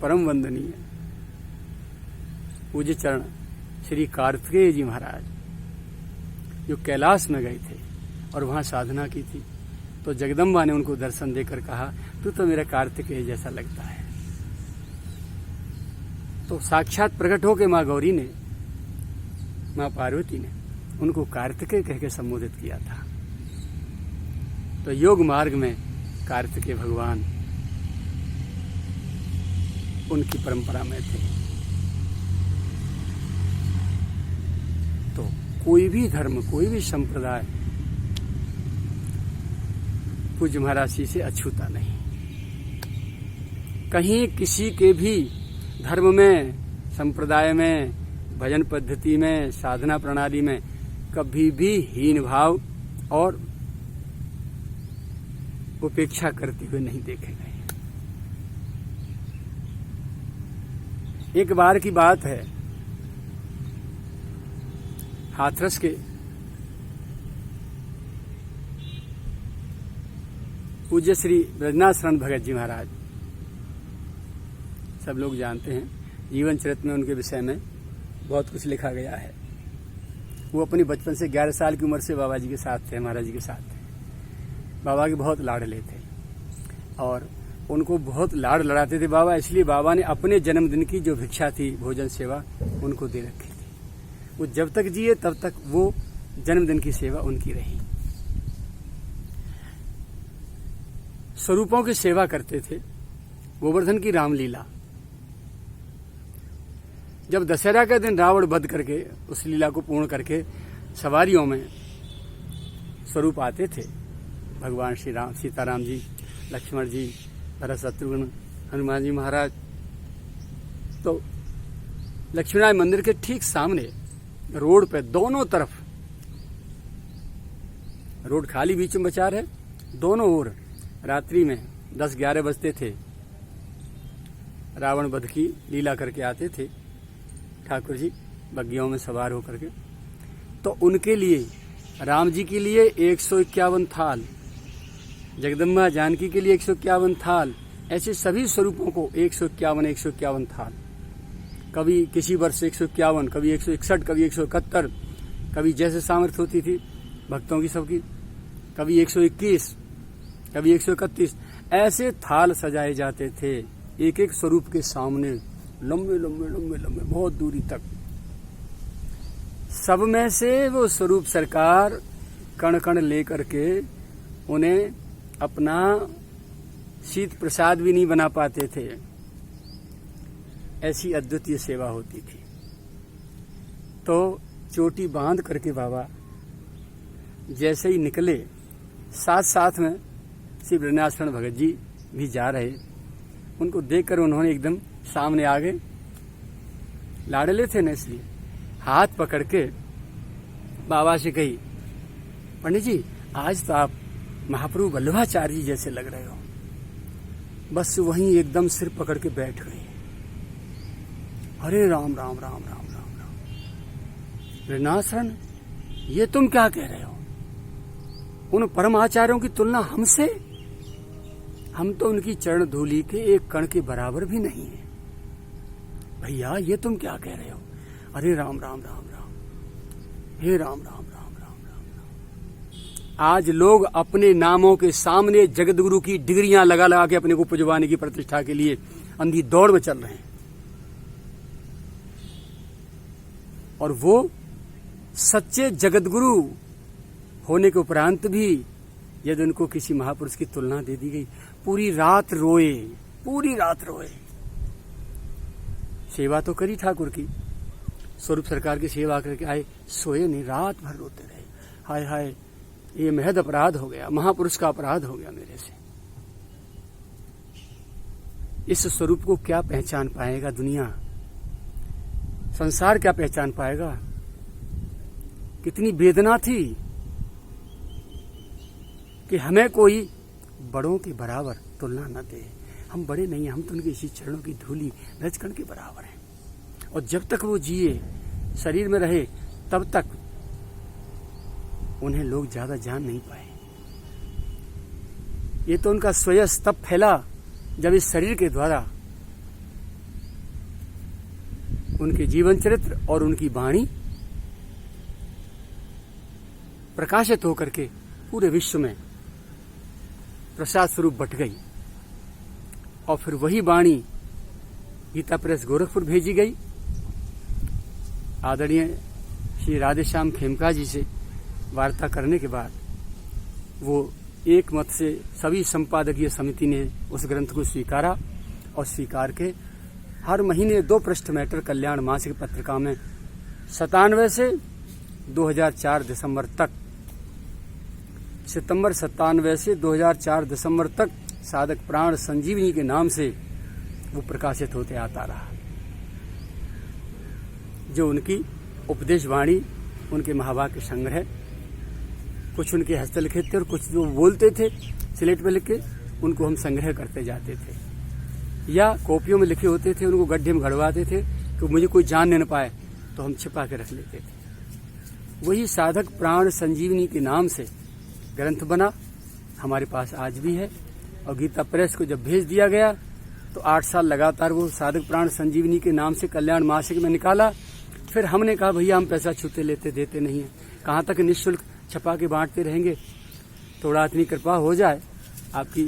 परम वंदनीय पूज्य चरण श्री कार्तिकेय जी महाराज, जो कैलाश में गए थे और वहां साधना की थी, तो जगदम्बा ने उनको दर्शन देकर कहा, तू तो मेरा कार्तिकेय जैसा लगता है। तो साक्षात प्रकट होकर माँ गौरी ने, माँ पार्वती ने उनको कार्तिकेय कह के संबोधित किया था। तो योग मार्ग में कार्तिकेय भगवान उनकी परंपरा में थे। तो कोई भी धर्म, कोई भी संप्रदाय पूज्य महाराज जी से अछूता नहीं। कहीं किसी के भी धर्म में, संप्रदाय में, भजन पद्धति में, साधना प्रणाली में कभी भी हीन भाव और उपेक्षा करते हुए नहीं देखे गए। एक बार की बात है, हाथरस के पूज्य श्री ब्रजनाथ शरण भगत जी महाराज, सब लोग जानते हैं, जीवन चरित्र में उनके विषय में बहुत कुछ लिखा गया है। वो अपनी बचपन से 11 साल की उम्र से बाबा जी के साथ थे, महाराज जी के साथ थे। बाबा के बहुत लाडले थे और उनको बहुत लाड लड़ाते थे बाबा, इसलिए बाबा ने अपने जन्मदिन की जो भिक्षा थी, भोजन सेवा, उनको दे रखी थी। वो जब तक जिए तब तक वो जन्मदिन की सेवा उनकी रही। स्वरूपों की सेवा करते थे। गोवर्धन की रामलीला, जब दशहरा के दिन रावण वध करके उस लीला को पूर्ण करके सवारियों में स्वरूप आते थे, भगवान श्री राम, सीताराम जी, लक्ष्मण जी, भरत शत्रुघ्न, हनुमान जी महाराज, तो लक्ष्मीनारायण मंदिर के ठीक सामने रोड पे दोनों तरफ, रोड खाली बीच में बचा है, दोनों ओर रात्रि में 10-11 बजते थे, रावण वध की लीला करके आते थे ठाकुर जी बग्गियों में सवार होकर के। तो उनके लिए, राम जी के लिए 151 थाल, जगदम्बा जानकी के लिए 151 थाल, ऐसे सभी स्वरूपों को 151 थाल। कभी किसी वर्ष 151, कभी 161, कभी 171, कभी जैसे सामर्थ्य होती थी भक्तों की सबकी, कभी 121, कभी 131, ऐसे थाल सजाए जाते थे एक एक स्वरूप के सामने, लंबे लंबे लंबे लंबे बहुत दूरी तक। सब में से वो स्वरूप सरकार कण कण लेकर के उन्हें अपना शीत प्रसाद भी नहीं बना पाते थे, ऐसी अद्वितीय सेवा होती थी। तो चोटी बांध करके बाबा जैसे ही निकले, साथ साथ में श्री ब्रजनाथ शरण भगत जी भी जा रहे, उनको देखकर उन्होंने एकदम सामने आ गए, लाडले थे न इसलिए, हाथ पकड़ के बाबा से कही, पंडित जी आज तो आप महाप्रभु वल्लभाचार्य जी जैसे लग रहे हो। बस वहीं एकदम सिर पकड़ के बैठ गए। अरे राम राम राम राम राम राम, ब्रजनाथ शरण ये तुम क्या कह रहे हो? उन परम आचार्यों की तुलना हमसे? हम तो उनकी चरण धूलि के एक कण के बराबर भी नहीं है। भैया ये तुम क्या कह रहे हो? अरे राम राम राम राम, हे राम राम राम राम राम राम। आज लोग अपने नामों के सामने जगतगुरु की डिग्रियां लगा लगा के अपने को पुजवाने की प्रतिष्ठा के लिए अंधी दौड़ में चल रहे हैं, और वो सच्चे जगतगुरु होने के उपरांत भी यदि उनको किसी महापुरुष की तुलना दे दी गई, पूरी रात रोए, पूरी रात रोए। सेवा तो करी ठाकुर की, स्वरूप सरकार की सेवा करके आए, सोए नहीं, रात भर रोते रहे। हाय हाय, ये महद अपराध हो गया, महापुरुष का अपराध हो गया मेरे से। इस स्वरूप को क्या पहचान पाएगा दुनिया, संसार क्या पहचान पाएगा? कितनी वेदना थी कि हमें कोई बड़ों के बराबर तुलना न दे। हम बड़े नहीं हैं, हम तो उनके इसी चरणों की धूली रजकण के बराबर हैं। और जब तक वो जिए, शरीर में रहे, तब तक उन्हें लोग ज्यादा जान नहीं पाए। ये तो उनका स्वयं तब फैला जब इस शरीर के द्वारा उनके जीवन चरित्र और उनकी वाणी प्रकाशित होकर के पूरे विश्व में प्रसाद स्वरूप बट गई। और फिर वही वाणी गीता प्रेस गोरखपुर भेजी गई। आदरणीय श्री राधेश्याम खेमका जी से वार्ता करने के बाद वो एक मत से सभी संपादकीय समिति ने उस ग्रंथ को स्वीकारा और स्वीकार के हर महीने 2 पृष्ठ मैटर कल्याण मासिक पत्रिका में 97 से 2004 दिसंबर तक, सितंबर 97 से 2004 दिसंबर तक साधक प्राण संजीवनी के नाम से वो प्रकाशित होते आता रहा। जो उनकी उपदेश वाणी, उनके महावाक्य संग्रह, कुछ उनके हस्तलिखित थे और कुछ जो बोलते थे स्लेट पे लिख के, उनको हम संग्रह करते जाते थे या कॉपियों में लिखे होते थे, उनको गड्ढे में गड़वाते थे कि मुझे कोई जान न पाए, तो हम छिपा के रख लेते थे। वही साधक प्राण संजीवनी के नाम से ग्रंथ बना, हमारे पास आज भी है। और गीता प्रेस को जब भेज दिया गया तो 8 साल लगातार वो साधक प्राण संजीवनी के नाम से कल्याण मासिक में निकाला। फिर हमने कहा भैया हम पैसा छूते लेते देते नहीं है, कहाँ तक निःशुल्क छपा के बांटते रहेंगे। थोड़ा इतनी कृपा हो जाए आपकी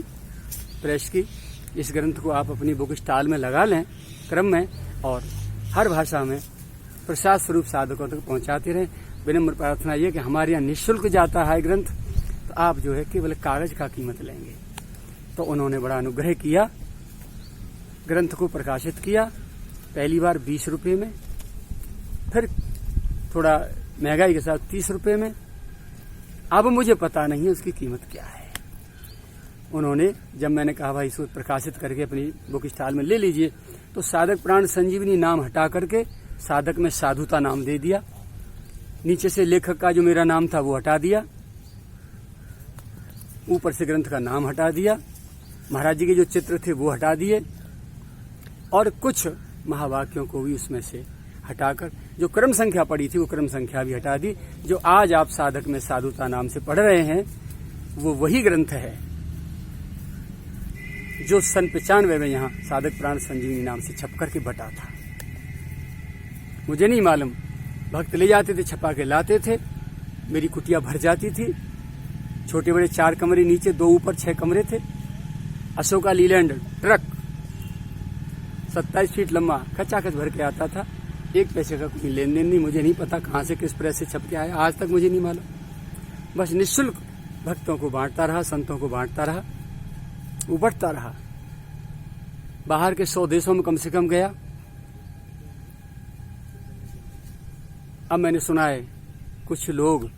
प्रेस की, इस ग्रंथ को आप अपनी बुक स्टॉल में लगा लें क्रम में, और हर भाषा में प्रसाद स्वरूप साधकों तक पहुंचाते रहें। विनम्र प्रार्थना ये कि हमारे यहाँ निःशुल्क जाता है ग्रंथ, तो आप जो है केवल कागज का कीमत लेंगे। तो उन्होंने बड़ा अनुग्रह किया, ग्रंथ को प्रकाशित किया। पहली बार 20 रुपये में, फिर थोड़ा महंगाई के साथ 30 रुपये में। अब मुझे पता नहीं है उसकी कीमत क्या है। उन्होंने जब मैंने कहा भाई इसको प्रकाशित करके अपनी बुक स्टॉल में ले लीजिए, तो साधक प्राण संजीवनी नाम हटा करके साधक में साधुता नाम दे दिया। नीचे से लेखक का जो मेरा नाम था वो हटा दिया, ऊपर से ग्रंथ का नाम हटा दिया, महाराज जी के जो चित्र थे वो हटा दिए, और कुछ महावाक्यों को भी उसमें से हटाकर जो क्रम संख्या पड़ी थी वो क्रम संख्या भी हटा दी। जो आज आप साधक में साधुता नाम से पढ़ रहे हैं वो वही ग्रंथ है जो सन 95 में यहाँ साधक प्राण संजीवनी नाम से छप करके बटा था। मुझे नहीं मालूम, भक्त ले जाते थे, छपा के लाते थे, मेरी कुटिया भर जाती थी। छोटे बड़े 4 कमरे नीचे, 2 ऊपर, 6 कमरे थे। अशोका लीलैंड ट्रक 27 फीट लंबा खचाखच भर के आता था। 1 पैसे का कोई लेन देन नहीं। मुझे नहीं पता कहाँ से किस प्रेस से छप के आया, आज तक मुझे नहीं मालूम। बस निःशुल्क भक्तों को बांटता रहा, संतों को बांटता रहा, वो बढ़ता रहा। बाहर के 100 देशों में कम से कम गया। अब मैंने सुना है कुछ लोग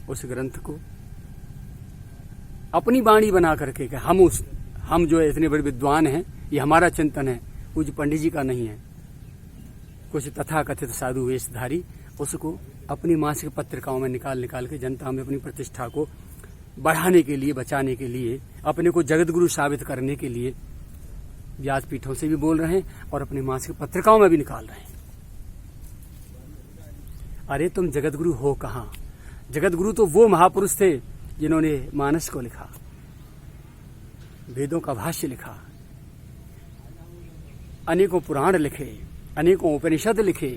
उस ग्रंथ को अपनी वाणी बना करके कि हम जो है इतने बड़े विद्वान हैं, ये हमारा चिंतन है, पूज्य पंडित जी का नहीं है। कुछ तथाकथित साधु वेशधारी उसको अपनी मासिक पत्रिकाओं में निकाल के जनता में अपनी प्रतिष्ठा को बढ़ाने के लिए, बचाने के लिए, अपने को जगतगुरु साबित करने के लिए व्यासपीठों से भी बोल रहे हैं और अपनी मासिक पत्रिकाओं में भी निकाल रहे हैं। अरे तुम जगतगुरु हो कहाँ? जगतगुरु तो वो महापुरुष थे जिन्होंने मानस को लिखा, वेदों का भाष्य लिखा, अनेकों पुराण लिखे, अनेकों उपनिषद लिखे,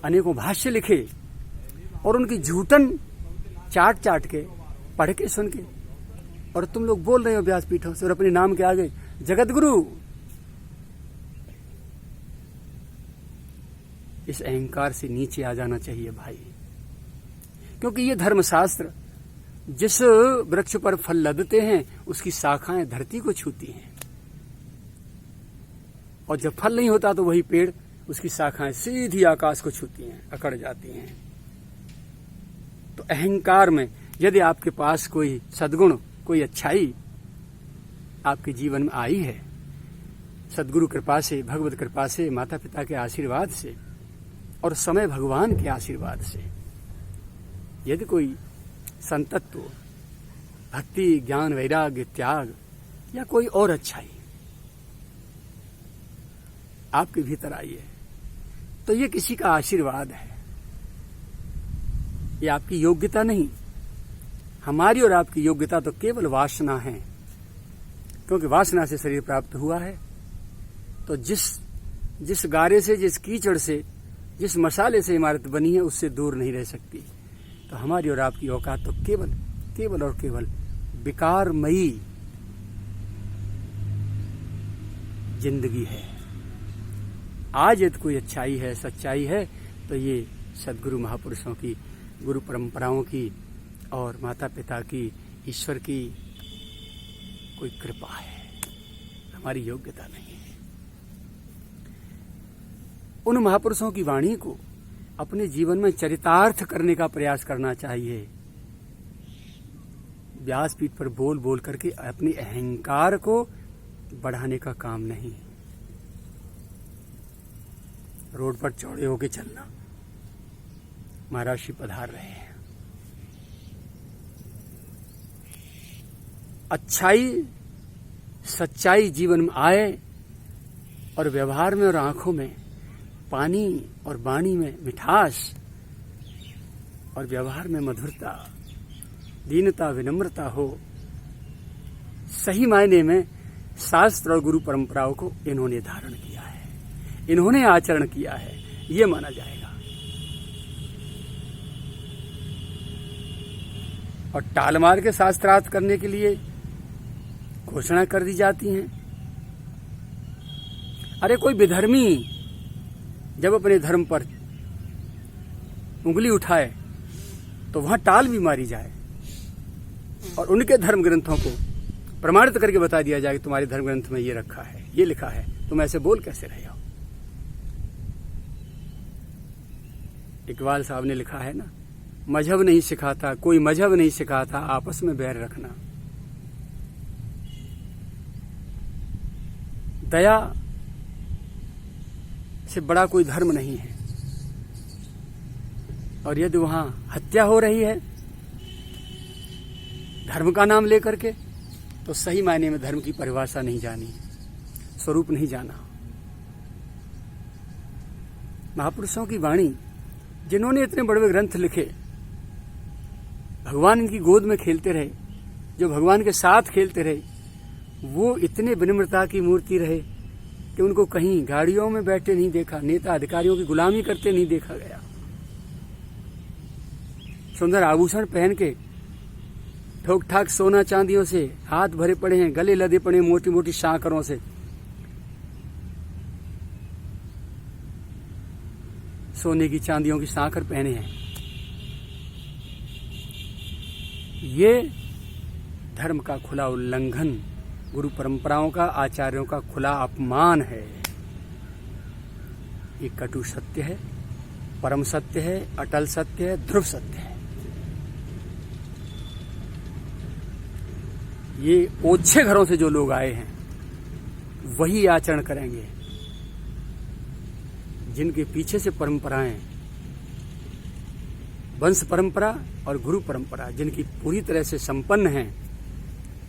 अनेकों भाष्य लिखे, और उनकी झूठन चाट के पढ़ के सुन के, और तुम लोग बोल रहे हो व्यासपीठों से और अपने नाम के आगे जगतगुरु। इस अहंकार से नीचे आ जाना चाहिए भाई, क्योंकि ये धर्मशास्त्र जिस वृक्ष पर फल लदते हैं उसकी शाखाएं धरती को छूती हैं, और जब फल नहीं होता तो वही पेड़, उसकी शाखाएं सीधी आकाश को छूती हैं, अकड़ जाती हैं। तो अहंकार में यदि आपके पास कोई सद्गुण, कोई अच्छाई आपके जीवन में आई है, सद्गुरु कृपा से, भगवत कृपा से, माता पिता के आशीर्वाद से और समय भगवान के आशीर्वाद से, यदि कोई संतत्व, भक्ति, ज्ञान, वैराग्य, त्याग या कोई और अच्छाई आपके भीतर आई है, तो ये किसी का आशीर्वाद है, ये आपकी योग्यता नहीं। हमारी और आपकी योग्यता तो केवल वासना है, क्योंकि वासना से शरीर प्राप्त हुआ है। तो जिस गारे से, जिस कीचड़ से जिस मसाले से इमारत बनी है उससे दूर नहीं रह सकती। तो हमारी और आपकी औकात तो केवल और केवल विकारमयी जिंदगी है। आज यदि कोई अच्छाई है, सच्चाई है, तो ये सद्गुरु महापुरुषों की, गुरु परंपराओं की और माता पिता की, ईश्वर की कोई कृपा है, हमारी योग्यता नहीं है। उन महापुरुषों की वाणी को अपने जीवन में चरितार्थ करने का प्रयास करना चाहिए। व्यासपीठ पर बोल बोल करके अपने अहंकार को बढ़ाने का काम नहीं। रोड पर चौड़े होके चलना। महाराज श्री पधार रहे हैं। अच्छाई सच्चाई जीवन में आए और व्यवहार में और आंखों में पानी और वाणी में मिठास और व्यवहार में मधुरता, दीनता, विनम्रता हो। सही मायने में शास्त्र और गुरु परंपराओं को इन्होंने धारण किया है, इन्होंने आचरण किया है, ये माना जाएगा। और टाल मार के शास्त्रार्थ करने के लिए घोषणा कर दी जाती हैं। अरे कोई विधर्मी जब अपने धर्म पर उंगली उठाए तो वहां टाल भी मारी जाए और उनके धर्म ग्रंथों को प्रमाणित करके बता दिया जाए कि तुम्हारे धर्म ग्रंथ में ये रखा है, ये लिखा है, तुम ऐसे बोल कैसे रहे हो। इकबाल साहब ने लिखा है ना, मजहब नहीं सिखाता, कोई मजहब नहीं सिखाता आपस में बैर रखना। दया से बड़ा कोई धर्म नहीं है। और यदि वहां हत्या हो रही है धर्म का नाम लेकर के, तो सही मायने में धर्म की परिभाषा नहीं जानी, स्वरूप नहीं जाना। महापुरुषों की वाणी, जिन्होंने इतने बड़े बड़े ग्रंथ लिखे, भगवान इनकी गोद में खेलते रहे, जो भगवान के साथ खेलते रहे, वो इतने विनम्रता की मूर्ति रहे कि उनको कहीं गाड़ियों में बैठे नहीं देखा, नेता अधिकारियों की गुलामी करते नहीं देखा गया। सुंदर आभूषण पहन के ठोक ठाक सोना चांदियों से हाथ भरे पड़े हैं, गले लदे पड़े मोटी मोटी शांकरों से, सोने की चांदियों की सांकर पहने हैं। ये धर्म का खुला उल्लंघन, गुरु परंपराओं का, आचार्यों का खुला अपमान है। ये कटु सत्य है, परम सत्य है, अटल सत्य है, ध्रुव सत्य है। ये ओछे घरों से जो लोग आए हैं वही आचरण करेंगे, जिनके पीछे से परंपराएं, वंश परंपरा और गुरु परंपरा जिनकी पूरी तरह से संपन्न है,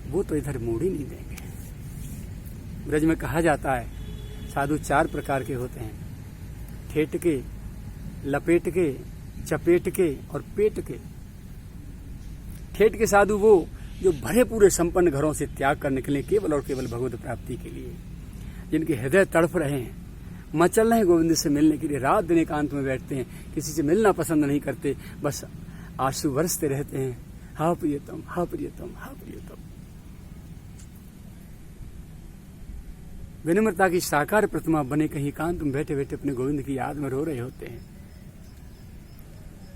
वो तो इधर मोड़ ही नहीं देंगे। ब्रज में कहा जाता है साधु 4 प्रकार के होते हैं, ठेठ के, लपेट के, चपेट के और पेट के। ठेठ के साधु वो जो भरे पूरे संपन्न घरों से त्याग कर निकले केवल और केवल भगवत प्राप्ति के लिए, जिनके हृदय तड़फ रहे हैं, मचल रहे हैं गोविंद से मिलने के लिए, रात दिन एकांत में बैठते हैं, किसी से मिलना पसंद नहीं करते, बस आंसू बरसते रहते हैं, हा प्रियतम, हा प्रियतम, हा प्रियतम। विनम्रता की साकार प्रतिमा बने कहीं एकांत में बैठे बैठे अपने गोविंद की याद में रो रहे होते हैं।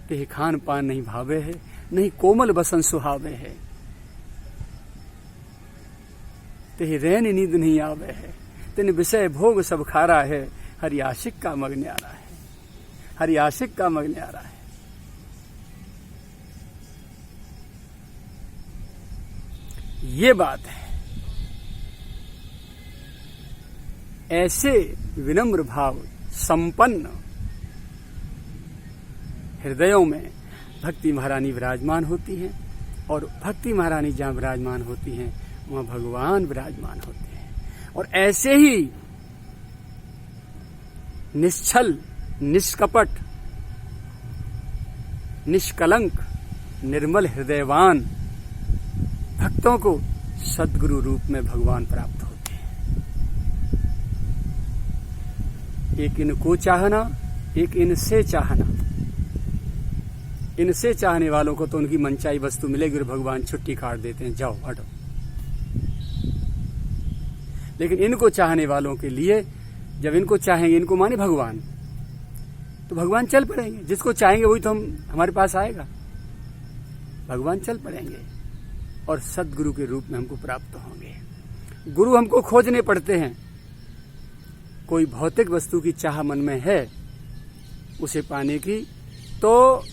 ते खान पान नहीं भावे है, नहीं कोमल बसन सुहावे है, ते रैन नींद नहीं आवे है, तेने विषय भोग सब खारा है, हरि आशिक का मग न्यारा है, हरि आशिक का मग न्यारा है। ये बात है। ऐसे विनम्र भाव संपन्न हृदयों में भक्ति महारानी विराजमान होती हैं, और भक्ति महारानी जहाँ विराजमान होती हैं वहाँ भगवान विराजमान होते हैं। और ऐसे ही निश्चल, निष्कपट, निष्कलंक, निर्मल हृदयवान भक्तों को सद्गुरु रूप में भगवान प्राप्त होते हैं। एक इनको चाहना, एक इनसे चाहना। इनसे चाहने वालों को तो उनकी मनचाही वस्तु मिलेगी और भगवान छुट्टी काट देते हैं, जाओ हटो। लेकिन इनको चाहने वालों के लिए, जब इनको चाहेंगे, इनको माने भगवान, तो भगवान चल पड़ेंगे। जिसको चाहेंगे वही तो हमारे पास आएगा। भगवान चल पड़ेंगे और सद्गुरु के रूप में हमको प्राप्त होंगे। गुरु हमको खोजने पड़ते हैं। कोई भौतिक वस्तु की चाह मन में है उसे पाने की, तो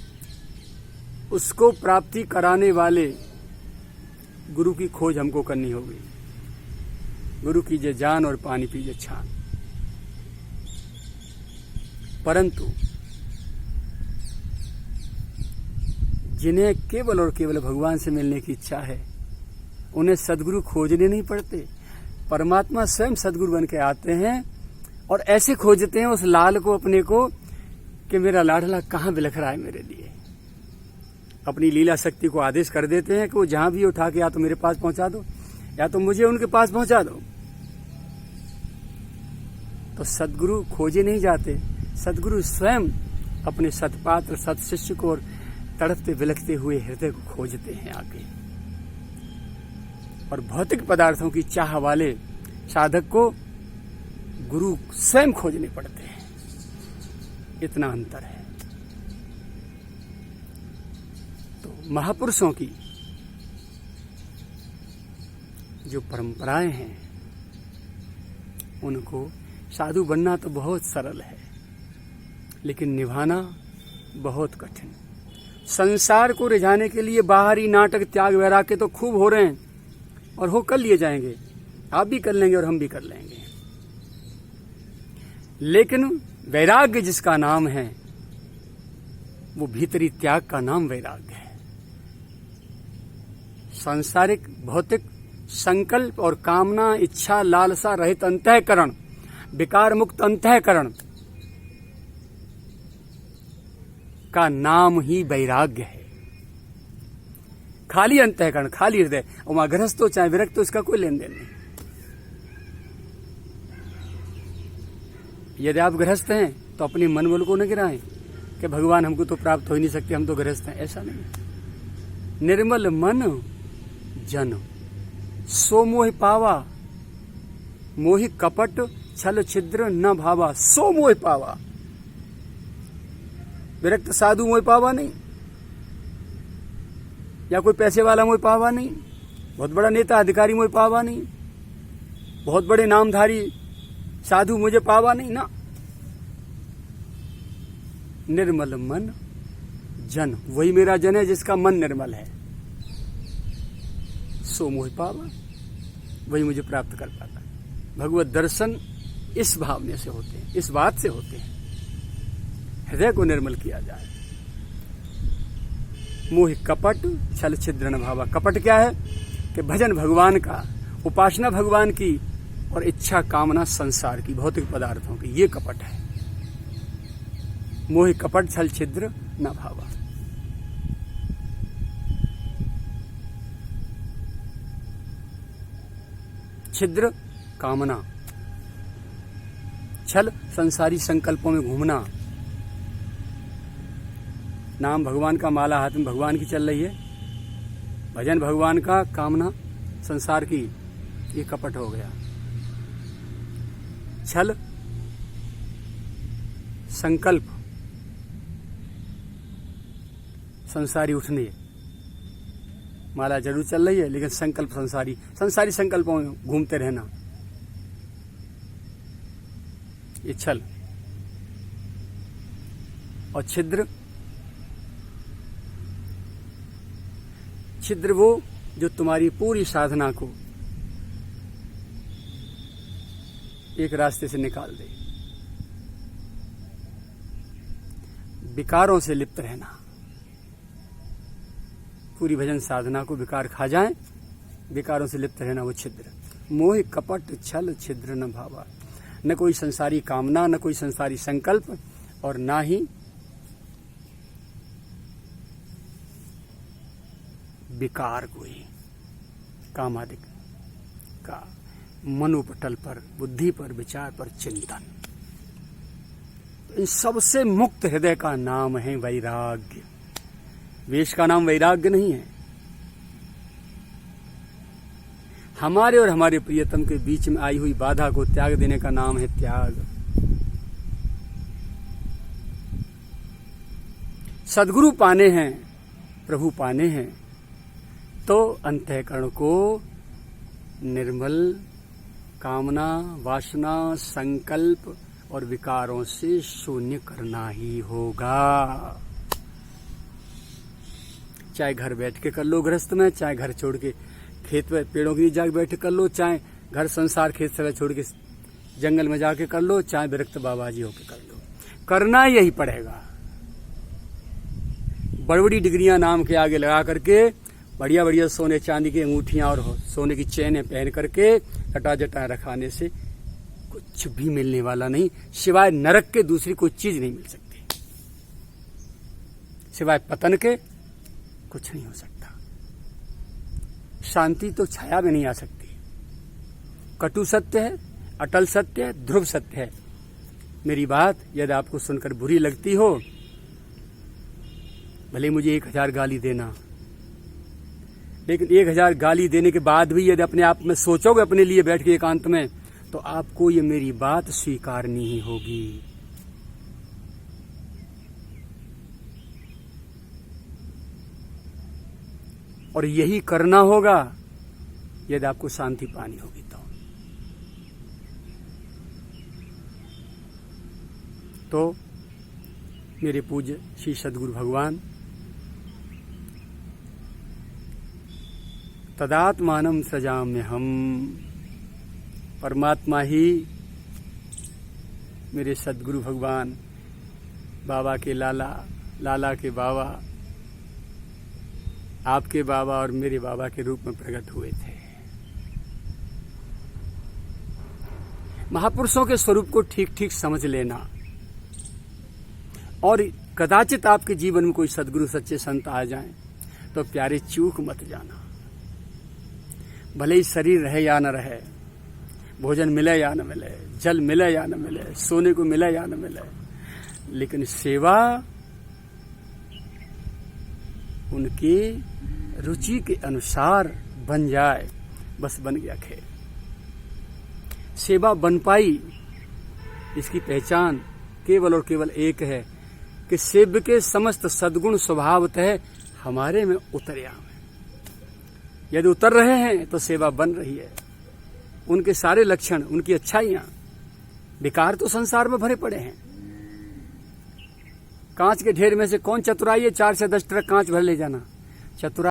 उसको प्राप्ति कराने वाले गुरु की खोज हमको करनी होगी। गुरु कीजिए जान और पानी पीजिए छान। परंतु जिन्हें केवल और केवल भगवान से मिलने की इच्छा है, उन्हें सद्गुरु खोजने नहीं पड़ते। परमात्मा स्वयं सद्गुरु बन के आते हैं और ऐसे खोजते हैं उस लाल को, अपने को, कि मेरा लाडला कहाँ बिलख रहा है मेरे लिए। अपनी लीला शक्ति को आदेश कर देते हैं कि वो जहां भी उठा के या तो मेरे पास पहुंचा दो या तो मुझे उनके पास पहुंचा दो। तो सद्गुरु खोजे नहीं जाते, सद्गुरु स्वयं अपने सत्पात्र सत्शिष्य को और तड़पते बिलखते हुए हृदय को खोजते हैं आगे। और भौतिक पदार्थों की चाह वाले साधक को गुरु स्वयं खोजने पड़ते हैं। इतना अंतर है। तो महापुरुषों की जो परंपराएं हैं, उनको साधु बनना तो बहुत सरल है, लेकिन निभाना बहुत कठिन। संसार को रिझाने के लिए बाहरी नाटक त्याग वैराग्य तो खूब हो रहे हैं और हो कर लिए जाएंगे, आप भी कर लेंगे और हम भी कर लेंगे। लेकिन वैराग्य जिसका नाम है, वो भीतरी त्याग का नाम वैराग्य है। सांसारिक भौतिक संकल्प और कामना, इच्छा, लालसा रहित अंतःकरण, विकार मुक्त अंतःकरण का नाम ही वैराग्य है। खाली अंतःकरण, खाली हृदय, और वहां गृहस्थ हो चाहे विरक्त हो, इसका कोई लेन देन नहीं। यदि आप गृहस्थ हैं तो अपने मन बल को न गिराएं कि भगवान हमको तो प्राप्त हो ही नहीं सकते, हम तो गृहस्थ हैं। ऐसा नहीं। निर्मल मन जन सो मोह पावा, मोहि कपट छल छिद्र न भावा, सो मोह पावा। विरक्त साधु मोह पावा नहीं, या कोई पैसे वाला मोह पावा नहीं, बहुत बड़ा नेता अधिकारी मोह पावा नहीं, बहुत बड़े नामधारी साधु मुझे पावा नहीं ना। निर्मल मन जन, वही मेरा जन है जिसका मन निर्मल है। सो मोह पावा, वही मुझे प्राप्त कर पाता है। भगवत दर्शन इस भावने से होते हैं, इस बात से होते हैं। हृदय को निर्मल किया जाए। मोह कपट छल छिद्र न भावा। कपट क्या है कि भजन भगवान का, उपासना भगवान की, और इच्छा कामना संसार की, भौतिक पदार्थों की, ये कपट है। मोह कपट छल छिद्र न भावा। छिद्र कामना, छल संसारी संकल्पों में घूमना। नाम भगवान का, माला हाथ में भगवान की चल रही है, भजन भगवान का, कामना संसार की, ये कपट हो गया। छल संकल्प संसारी उठने, माला जरूर चल रही है लेकिन संकल्प संसारी संकल्पों में घूमते रहना, ये छल। और छिद्र, छिद्र वो जो तुम्हारी पूरी साधना को एक रास्ते से निकाल दे। विकारों से लिप्त रहना, पूरी भजन साधना को विकार खा जाए, विकारों से लिप्त रहना, वो छिद्र। मोह कपट छल छिद्र न भावा। न कोई संसारी कामना, न कोई संसारी संकल्प, और ना ही विकार कोई कामादिक का मनोपटल पर, बुद्धि पर, विचार पर चिंतन। इन सबसे मुक्त हृदय का नाम है वैराग्य। वेश का नाम वैराग्य नहीं है। हमारे और हमारे प्रियतम के बीच में आई हुई बाधा को त्याग देने का नाम है त्याग। सद्गुरु पाने हैं, प्रभु पाने हैं, तो अंतःकरण को निर्मल कामना, वासना, संकल्प और विकारों से शून्य करना ही होगा। चाहे घर बैठ के कर लो गृहस्थ में, चाहे घर छोड़ के खेत में पेड़ों के नीचे जाके बैठ कर लो, चाहे घर संसार खेत से छोड़ के जंगल में जाके कर लो, चाहे विरक्त बाबाजी होके कर लो, करना यही पड़ेगा। बड़ी बड़ी डिग्रियां नाम के आगे लगा करके बढ़िया बढ़िया सोने चांदी की अंगूठियां और सोने की चेनें पहन करके कटा जटा रखाने से कुछ भी मिलने वाला नहीं, सिवाय नरक के दूसरी कोई चीज नहीं मिल सकती। सिवाय पतन के कुछ नहीं हो सकता। शांति तो छाया में नहीं आ सकती। कटु सत्य है, अटल सत्य है, ध्रुव सत्य है। मेरी बात यदि आपको सुनकर बुरी लगती हो, भले मुझे 1000 गाली देना, लेकिन 1000 गाली देने के बाद भी यदि अपने आप में सोचोगे अपने लिए बैठ के एकांत में, तो आपको ये मेरी बात स्वीकारनी ही होगी। और यही करना होगा यदि आपको शांति पानी होगी तो मेरे पूज्य श्री सद्गुरु भगवान तदात्मानं सृजाम्य हम, परमात्मा ही मेरे सद्गुरु भगवान, बाबा के लाला, लाला के बाबा, आपके बाबा और मेरे बाबा के रूप में प्रकट हुए थे। महापुरुषों के स्वरूप को ठीक ठीक समझ लेना, और कदाचित आपके जीवन में कोई सद्गुरु सच्चे संत आ जाएं तो प्यारे चूक मत जाना। भले ही शरीर रहे या न रहे, भोजन मिले या न मिले, जल मिले या न मिले, सोने को मिले या न मिले, लेकिन सेवा उनकी रुचि के अनुसार बन जाए, बस बन गया खेल। सेवा बन पाई, इसकी पहचान केवल और केवल एक है कि सेव्य के समस्त सद्गुण स्वभावतः हमारे में उतर आवे। यदि उतर रहे हैं तो सेवा बन रही है। उनके सारे लक्षण, उनकी अच्छाइयां, विकार तो संसार में भरे पड़े हैं। कांच के ढेर में से कौन चतुराई है 4 से 10 ट्रक कांच भर ले जाना? चतुराई